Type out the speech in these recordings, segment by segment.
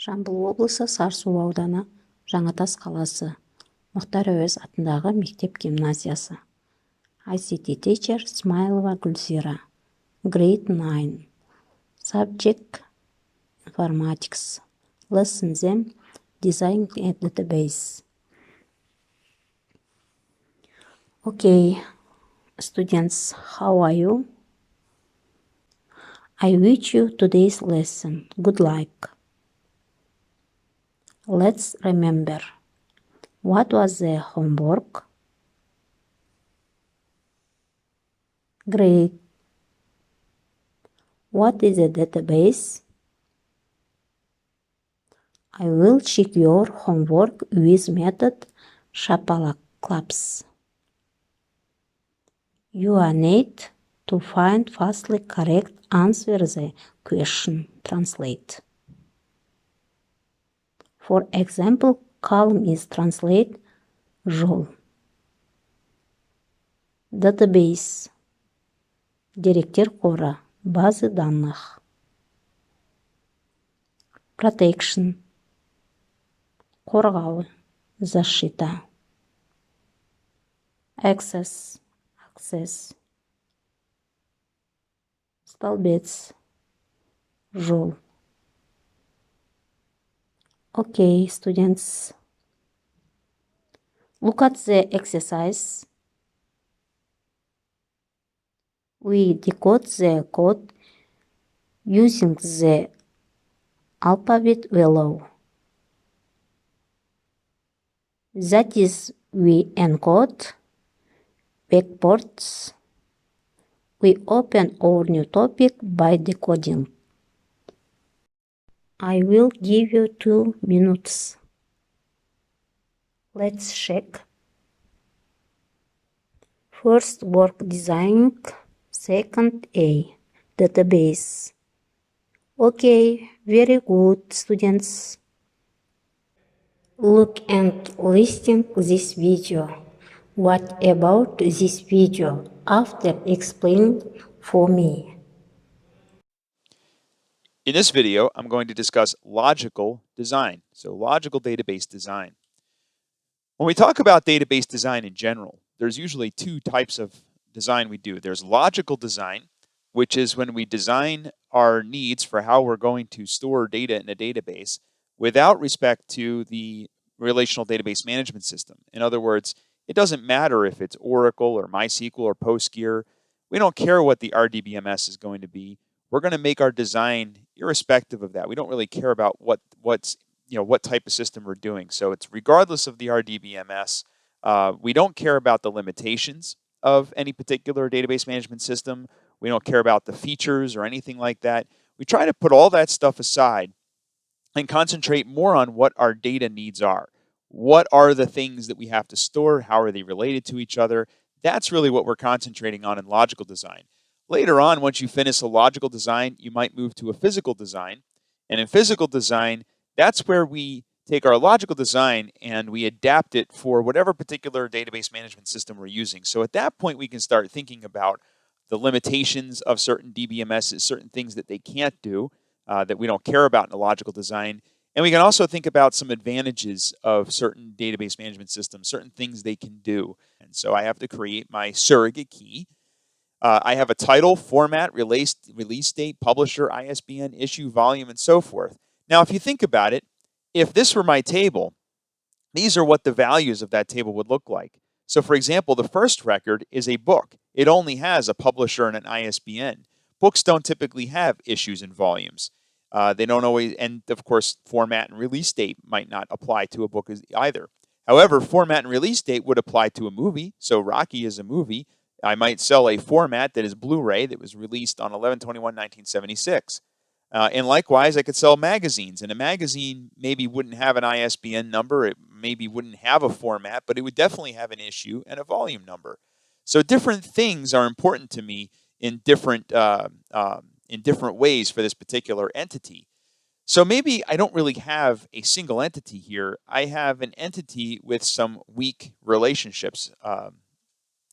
Жамбыл облысы Сарысу ауданы, Жаңатас қаласы, Мұхтар Әуезов атындағы мектеп-гимназиясы. ICT teacher Смайлова Гүлзира. Grade 9. Subject Informatics. Lesson them Design a database. Okay, students, how are you? I wish you today's lesson. Good luck. Let's remember. What was the homework? Great. What is a database? I will check your homework with method Shapalaklaps. You need to find fastly correct answer the question. Translate. For example, column is translate жол. Database. Деректер қоры, базы данных. Protection. Қорғау, защита. Access. Столбец, жол. Okay, students. Look at the exercise. We decode the code using the alphabet below. That is, we encode backwards. We open our new topic by decoding. I will give you 2 minutes. Let's check. First, work designing. Second, A. Database. Okay, very good, students. Look and listen this video. What about this video? After explain for me. In this video, I'm going to discuss logical design, so logical database design. When we talk about database design in general, there's usually 2 types of design we do. There's logical design, which is when we design our needs for how we're going to store data in a database without respect to the relational database management system. In other words, it doesn't matter if it's Oracle or MySQL or PostgreSQL. We don't care what the RDBMS is going to be. We're going to make our design irrespective of that. We don't really care about what type of system we're doing. So it's regardless of the RDBMS. We don't care about the limitations of any particular database management system. We don't care about the features or anything like that. We try to put all that stuff aside and concentrate more on what our data needs are. What are the things that we have to store? How are they related to each other? That's really what we're concentrating on in logical design. Later on, once you finish a logical design, you might move to a physical design. And in physical design, that's where we take our logical design and we adapt it for whatever particular database management system we're using. So at that point, we can start thinking about the limitations of certain DBMSs, certain things that they can't do, that we don't care about in a logical design. And we can also think about some advantages of certain database management systems, certain things they can do. And so I have to create my surrogate key. I have a title, format, release date, publisher, ISBN, issue, volume, and so forth. Now, if you think about it, if this were my table, these are what the values of that table would look like. So, for example, the first record is a book. It only has a publisher and an ISBN. Books don't typically have issues and volumes. They don't always, and of course, format and release date might not apply to a book either. However, format and release date would apply to a movie. So Rocky is a movie. I might sell a format that is Blu-ray that was released on 11/21/1976. And likewise, I could sell magazines. And a magazine maybe wouldn't have an ISBN number. It maybe wouldn't have a format, but it would definitely have an issue and a volume number. So different things are important to me in different ways for this particular entity. So maybe I don't really have a single entity here. I have an entity with some weak relationships.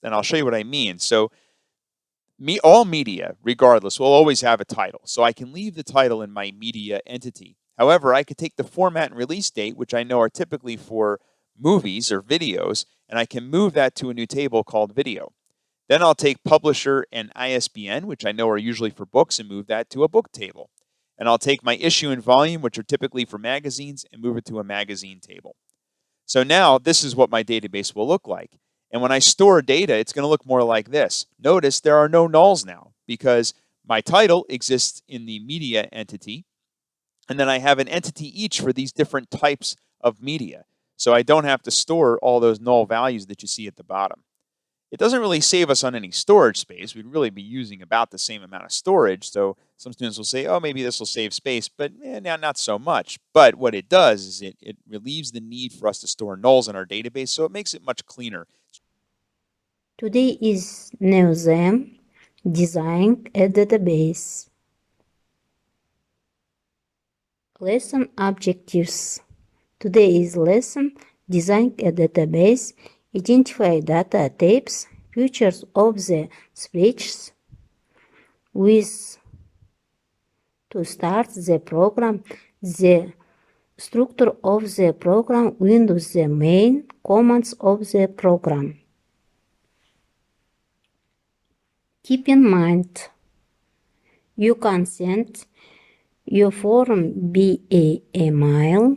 And I'll show you what I mean. So all media, regardless, will always have a title. So I can leave the title in my media entity. However, I could take the format and release date, which I know are typically for movies or videos, and I can move that to a new table called video. Then I'll take publisher and ISBN, which I know are usually for books, and move that to a book table. And I'll take my issue and volume, which are typically for magazines, and move it to a magazine table. So now this is what my database will look like. And when I store data, it's going to look more like this. Notice there are no nulls now because my title exists in the media entity. And then I have an entity each for these different types of media. So I don't have to store all those null values that you see at the bottom. It doesn't really save us on any storage space. We'd really be using about the same amount of storage. So some students will say, oh, maybe this will save space, but not so much. But what it does is it relieves the need for us to store nulls in our database, so it makes it much cleaner. Today is Newsem designing a database. Lesson objectives. Today is lesson design a database, identify data types, features of the spreadsheets. To start the program, the structure of the program, Windows, the main commands of the program. Keep in mind, you can send your form via email,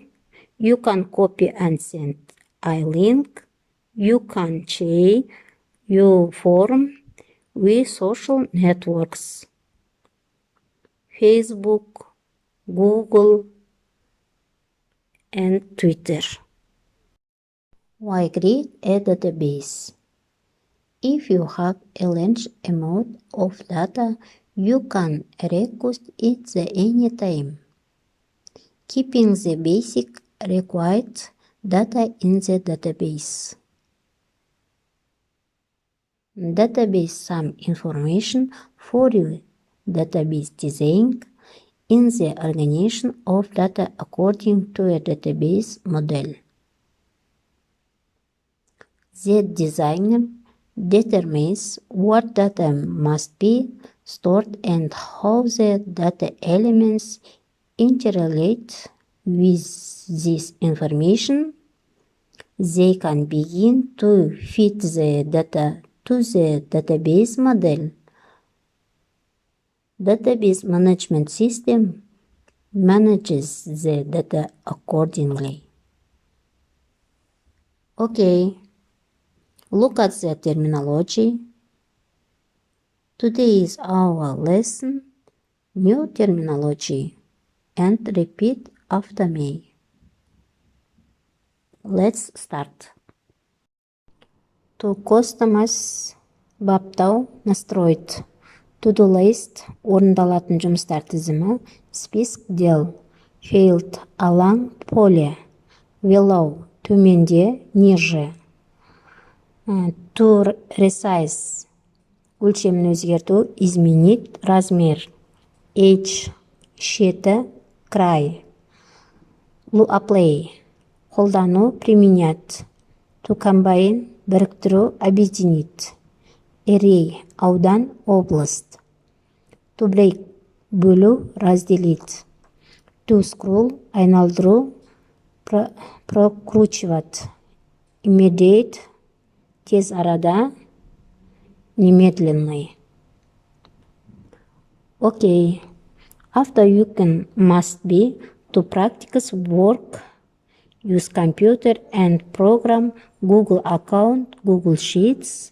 you can copy and send a link, you can share your form with social networks, Facebook, Google, and Twitter. Why create a database? If you have a large amount of data, you can request it at any time, keeping the basic required data in the database. Database some information for your database design in the organization of data according to a database model. The designer determines what data must be stored and how the data elements interrelate with this information. They can begin to fit the data to the database model. Database management system manages the data accordingly. Okay. Look at the terminology. Today is our lesson, new terminology, and repeat after me. Let's start. To customize баптау настроить. To-do list орындалатын жұмыстар тізімі, список дел, field алаң, поле, below төменде, ниже. To resize өлшемін өзгерту, изменить размер, edge шеті, край. Apply қолдану, применять. To combine біріктіру, объединить. Array аудан, область. To break бөлу, разделить. To scroll айналдыру, прокручивать. Immediate тез арада, немедленный. Okay. After you can must be to practice work, use computer and program, Google account, Google Sheets.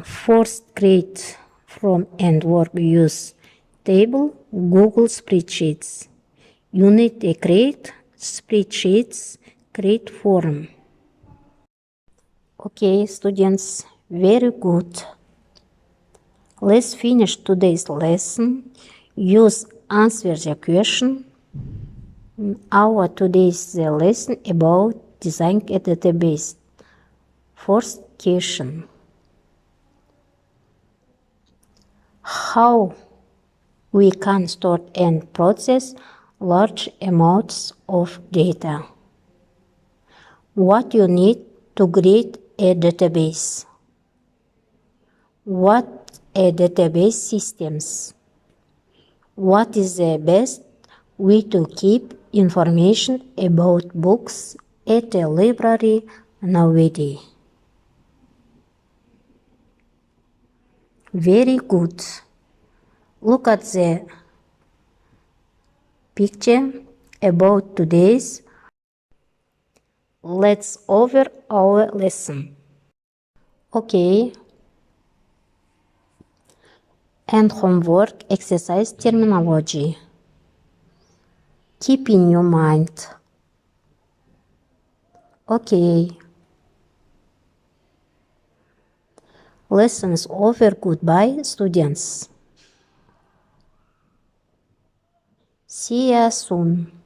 First create from and work use table, Google Spreadsheets. You need to create spreadsheets, create form. Okay, students, very good. Let's finish today's lesson. Use answer the question. Our today's lesson about design a database. First question. How we can store and process large amounts of data? What you need to create a database? What a database systems? What is the best We to keep information about books at a library nowadays. Very good. Look at the picture about today's. Let's over our lesson. Okay. And homework exercise terminology. Keep in your mind. Okay. Lessons over. Goodbye, students. See you soon.